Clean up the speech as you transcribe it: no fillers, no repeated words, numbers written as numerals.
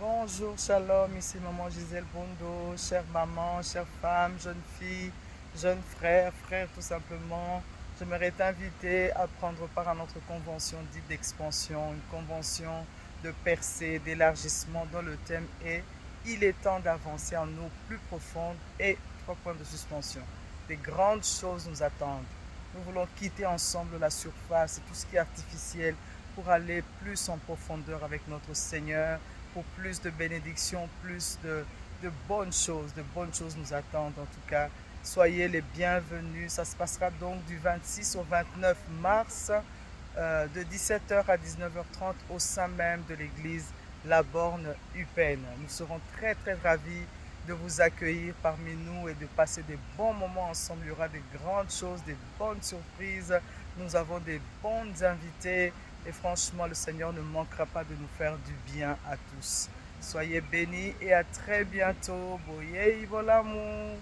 Bonjour, shalom, ici maman Gisèle Bondo, chère maman, chère femme, jeune fille, jeune frère, frère tout simplement. J'aimerais t'inviter à prendre part à notre convention dite d'expansion, une convention de percée, d'élargissement dont le thème est Il est temps d'avancer en eau plus profonde et trois points de suspension. Des grandes choses nous attendent. Nous voulons quitter ensemble la surface et tout ce qui est artificiel pour aller plus en profondeur avec notre Seigneur, pour plus de bénédictions, plus de bonnes choses nous attendent en tout cas. Soyez les bienvenus. Ça se passera donc du 26 au 29 mars de 17h à 19h30 au sein même de l'église La Borne Upen. Nous serons très très ravis de vous accueillir parmi nous et de passer des bons moments ensemble. Il y aura des grandes choses, des bonnes surprises. Nous avons des bons invités et franchement, le Seigneur ne manquera pas de nous faire du bien à tous. Soyez bénis et à très bientôt. Boyez, voilà mon.